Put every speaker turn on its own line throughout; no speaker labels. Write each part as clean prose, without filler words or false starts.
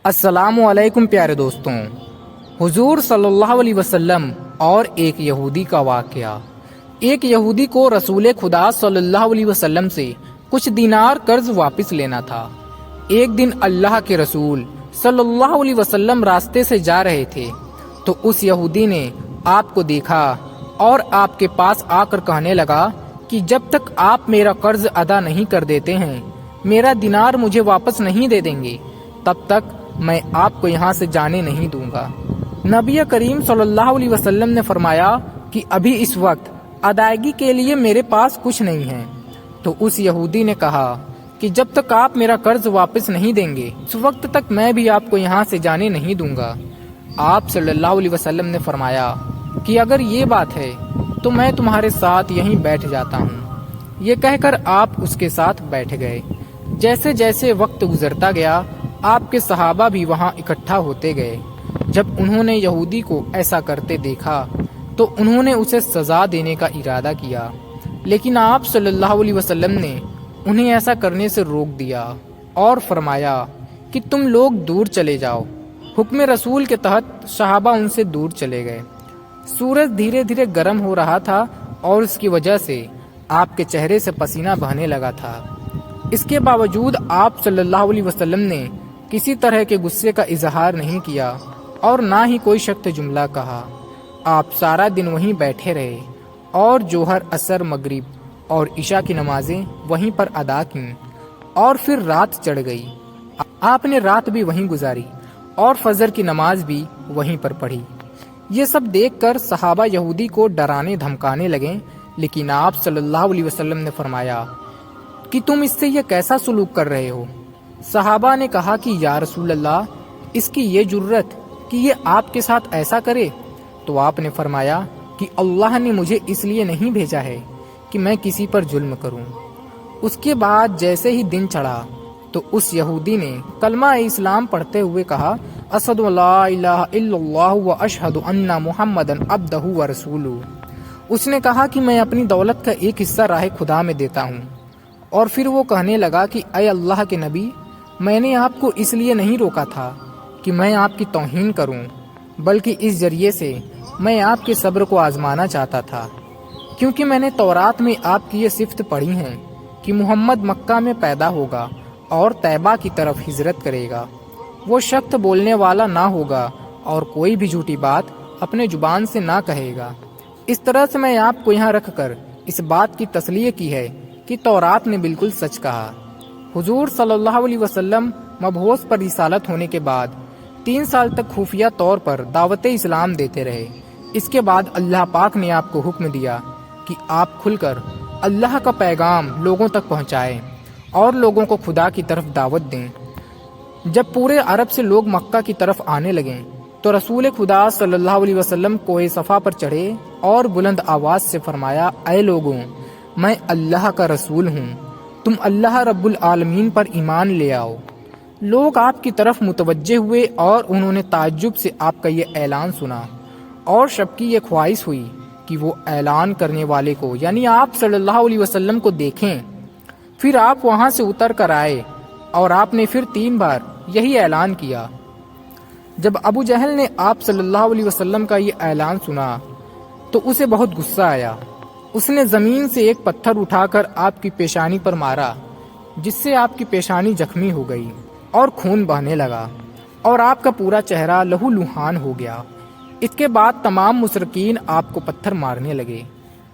السلام علیکم پیارے دوستوں، حضور صلی اللہ علیہ وسلم اور ایک یہودی کا واقعہ۔ ایک یہودی کو رسول خدا صلی اللہ علیہ وسلم سے کچھ دینار قرض واپس لینا تھا۔ ایک دن اللہ کے رسول صلی اللہ علیہ وسلم راستے سے جا رہے تھے تو اس یہودی نے آپ کو دیکھا اور آپ کے پاس آ کر کہنے لگا کہ جب تک آپ میرا قرض ادا نہیں کر دیتے ہیں، میرا دینار مجھے واپس نہیں دے دیں گے، تب تک میں آپ کو یہاں سے جانے نہیں دوں گا۔ نبی کریم صلی اللہ علیہ وسلم نے فرمایا کہ ابھی اس وقت ادائیگی کے لیے میرے پاس کچھ نہیں ہے۔ تو اس یہودی نے کہا کہ جب تک آپ میرا قرض واپس نہیں دیں گے، اس وقت تک میں بھی آپ کو یہاں سے جانے نہیں دوں گا۔ آپ صلی اللہ علیہ وسلم نے فرمایا کہ اگر یہ بات ہے تو میں تمہارے ساتھ یہیں بیٹھ جاتا ہوں۔ یہ کہہ کر آپ اس کے ساتھ بیٹھ گئے۔ جیسے جیسے وقت گزرتا گیا، آپ کے صحابہ بھی وہاں اکٹھا ہوتے گئے۔ جب انہوں نے یہودی کو ایسا کرتے دیکھا تو انہوں نے اسے سزا دینے کا ارادہ کیا، لیکن آپ صلی اللہ علیہ وسلم نے انہیں ایسا کرنے سے روک دیا اور فرمایا کہ تم لوگ دور چلے جاؤ۔ حکم رسول کے تحت صحابہ ان سے دور چلے گئے۔ سورج دھیرے دھیرے گرم ہو رہا تھا اور اس کی وجہ سے آپ کے چہرے سے پسینہ بہنے لگا تھا۔ اس کے باوجود آپ صلی اللہ علیہ وسلم نے کسی طرح کے غصے کا اظہار نہیں کیا اور نہ ہی کوئی سخت جملہ کہا۔ آپ سارا دن وہیں بیٹھے رہے اور جوہر، عصر، مغرب اور عشاء کی نمازیں وہیں پر ادا کیں، اور پھر رات چڑھ گئی۔ آپ نے رات بھی وہیں گزاری اور فجر کی نماز بھی وہیں پر پڑھی۔ یہ سب دیکھ کر صحابہ یہودی کو ڈرانے دھمکانے لگے، لیکن آپ صلی اللہ علیہ وسلم نے فرمایا کہ تم اس سے یہ کیسا سلوک کر رہے ہو؟ صحابہ نے کہا کہ یا رسول اللہ، اس کی یہ جرت کہ یہ آپ کے ساتھ ایسا کرے؟ تو آپ نے فرمایا کہ اللہ نے مجھے اس لیے نہیں بھیجا ہے کہ میں کسی پر ظلم کروں۔ اس کے بعد جیسے ہی دن چڑھا تو اس یہودی نے کلمہ اسلام پڑھتے ہوئے کہا، اشہد ان لا الہ الا اللہ واشہد ان محمدا عبدہ ورسولہ۔ اس نے کہا کہ میں اپنی دولت کا ایک حصہ راہ خدا میں دیتا ہوں۔ اور پھر وہ کہنے لگا کہ اے اللہ کے نبی، میں نے آپ کو اس لیے نہیں روکا تھا کہ میں آپ کی توہین کروں، بلکہ اس ذریعے سے میں آپ کے صبر کو آزمانا چاہتا تھا، کیونکہ میں نے تورات میں آپ کی یہ صفت پڑھی ہے کہ محمد مکہ میں پیدا ہوگا اور طیبہ کی طرف ہجرت کرے گا۔ وہ سخت بولنے والا نہ ہوگا اور کوئی بھی جھوٹی بات اپنے زبان سے نہ کہے گا۔ اس طرح سے میں آپ کو یہاں رکھ کر اس بات کی تسلیہ کی ہے کہ تورات نے بالکل سچ کہا۔ حضور صلی اللہ علیہ وسلم مبعوث پر رسالت ہونے کے بعد 3 سال تک خفیہ طور پر دعوت اسلام دیتے رہے۔ اس کے بعد اللہ پاک نے آپ کو حکم دیا کہ آپ کھل کر اللہ کا پیغام لوگوں تک پہنچائیں اور لوگوں کو خدا کی طرف دعوت دیں۔ جب پورے عرب سے لوگ مکہ کی طرف آنے لگے تو رسول خدا صلی اللہ علیہ وسلم کوہ صفا پر چڑھے اور بلند آواز سے فرمایا، اے لوگوں، میں اللہ کا رسول ہوں، تم اللہ رب العالمین پر ایمان لے آؤ۔ لوگ آپ کی طرف متوجہ ہوئے اور انہوں نے تعجب سے آپ کا یہ اعلان سنا، اور سب کی یہ خواہش ہوئی کہ وہ اعلان کرنے والے کو یعنی آپ صلی اللہ علیہ وسلم کو دیکھیں۔ پھر آپ وہاں سے اتر کر آئے اور آپ نے پھر 3 بار یہی اعلان کیا۔ جب ابو جہل نے آپ صلی اللہ علیہ وسلم کا یہ اعلان سنا تو اسے بہت غصہ آیا۔ اس نے زمین سے ایک پتھر اٹھا کر آپ کی پیشانی پر مارا، جس سے آپ کی پیشانی زخمی ہو گئی اور خون بہنے لگا اور آپ کا پورا چہرہ لہو لہان ہو گیا۔ اس کے بعد تمام مشرکین آپ کو پتھر مارنے لگے۔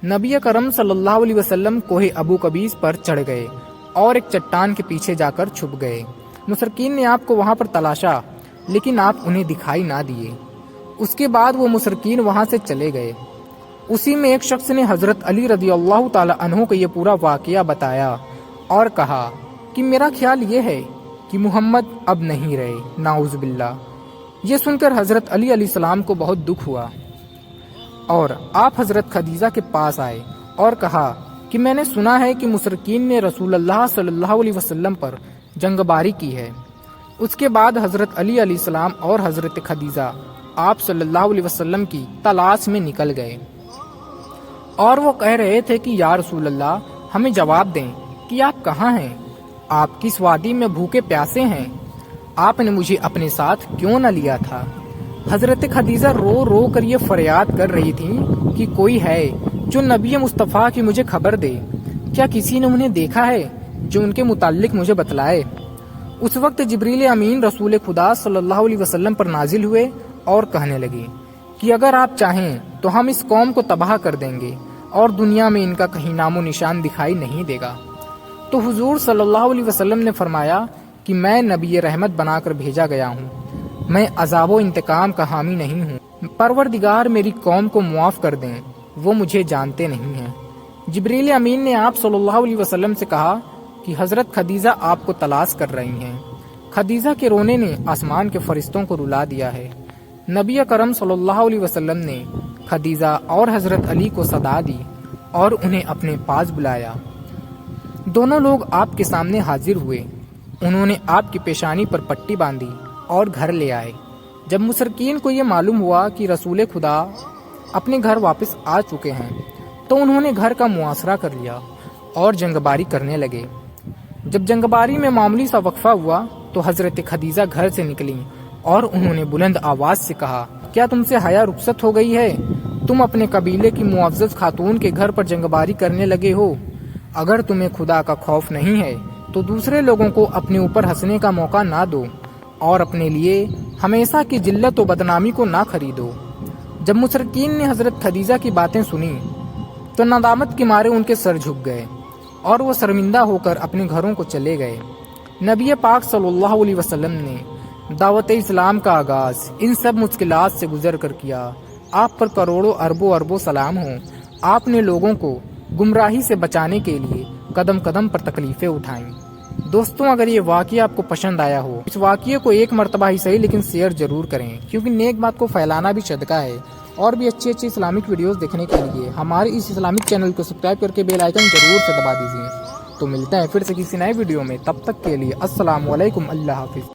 نبی کرم صلی اللہ علیہ وسلم کوہ ابو قبیس پر چڑھ گئے اور ایک چٹان کے پیچھے جا کر چھپ گئے۔ مشرکین نے آپ کو وہاں پر تلاشا، لیکن آپ انہیں دکھائی نہ دیے۔ اس کے بعد وہ مشرکین وہاں سے چلے گئے۔ اسی میں ایک شخص نے حضرت علی رضی اللہ تعالی عنہ کو یہ پورا واقعہ بتایا اور کہا کہ میرا خیال یہ ہے کہ محمد اب نہیں رہے، نعوذ باللہ۔ یہ سن کر حضرت علی علیہ السلام کو بہت دکھ ہوا اور آپ حضرت خدیجہ کے پاس آئے اور کہا کہ میں نے سنا ہے کہ مشرکین نے رسول اللہ صلی اللہ علیہ وسلم پر جنگ باری کی ہے۔ اس کے بعد حضرت علی علیہ السلام اور حضرت خدیجہ آپ صلی اللہ علیہ وسلم کی تلاش میں نکل گئے اور وہ کہہ رہے تھے کہ یا رسول اللہ، ہمیں جواب دیں کہ آپ کہاں ہیں، آپ کس وادی میں بھوکے پیاسے ہیں۔ آپ نے مجھے اپنے ساتھ کیوں نہ لیا تھا؟ حضرت خدیجہ رو رو کر یہ فریاد کر رہی تھی کہ کوئی ہے جو نبی مصطفیٰ کی مجھے خبر دے، کیا کسی نے انہیں دیکھا ہے جو ان کے متعلق مجھے بتلائے؟ اس وقت جبریل امین رسول خدا صلی اللہ علیہ وسلم پر نازل ہوئے اور کہنے لگے کہ اگر آپ چاہیں تو ہم اس قوم کو تباہ کر دیں گے اور دنیا میں ان کا کہیں نام و نشان دکھائی نہیں دے گا۔ تو حضور صلی اللہ علیہ وسلم نے فرمایا کہ میں نبی رحمت بنا کر بھیجا گیا ہوں، میں عذاب و انتقام کا حامی نہیں ہوں، پروردگار میری قوم کو معاف کر دیں، وہ مجھے جانتے نہیں ہیں۔ جبریل امین نے آپ صلی اللہ علیہ وسلم سے کہا کہ حضرت خدیجہ آپ کو تلاش کر رہی ہیں۔ خدیجہ کے رونے نے آسمان کے فرشتوں کو رلا دیا ہے۔ نبی اکرم صلی اللہ علیہ وسلم نے خدیجہ اور حضرت علی کو صدا دی اور انہیں اپنے پاس بلایا۔ دونوں لوگ آپ کے سامنے حاضر ہوئے، انہوں نے آپ کی پیشانی پر پٹی باندھی اور گھر لے آئے۔ جب مشرکین کو یہ معلوم ہوا کہ رسول خدا اپنے گھر واپس آ چکے ہیں تو انہوں نے گھر کا محاصرہ کر لیا اور جنگ باری کرنے لگے۔ جب جنگ باری میں معمولی سا وقفہ ہوا تو حضرت خدیجہ گھر سے نکلیں اور انہوں نے بلند آواز سے کہا، کیا تم سے حیا رخصت ہو گئی ہے؟ تم اپنے قبیلے کی معزز خاتون کے گھر پر جنگ باری کرنے لگے ہو؟ اگر تمہیں خدا کا خوف نہیں ہے تو دوسرے لوگوں کو اپنے اوپر ہنسنے کا موقع نہ دو اور اپنے لیے ہمیشہ کی ذلت و بدنامی کو نہ خریدو۔ جب مشرکین نے حضرت خدیجہ کی باتیں سنی تو ندامت کے مارے ان کے سر جھک گئے اور وہ شرمندہ ہو کر اپنے گھروں کو چلے گئے۔ نبی پاک صلی اللہ علیہ وسلم نے دعوت اسلام کا آغاز ان سب مشکلات سے گزر کر کیا۔ آپ پر کروڑوں اربوں سلام ہوں۔ آپ نے لوگوں کو گمراہی سے بچانے کے لیے قدم قدم پر تکلیفیں اٹھائیں۔ دوستوں، اگر یہ واقعہ آپ کو پسند آیا ہو، اس واقعے کو ایک مرتبہ ہی صحیح لیکن شیئر ضرور کریں، کیونکہ نیک بات کو پھیلانا بھی صدقہ ہے۔ اور بھی اچھی اسلامک ویڈیوز دیکھنے کے لیے ہمارے اس اسلامک چینل کو سبسکرائب کر کے بیل آئیکن ضرور سے دبا دیجیے۔ تو ملتے ہیں پھر سے کسی نئے ویڈیو میں، تب تک کے لیے السلام علیکم، اللہ حافظ۔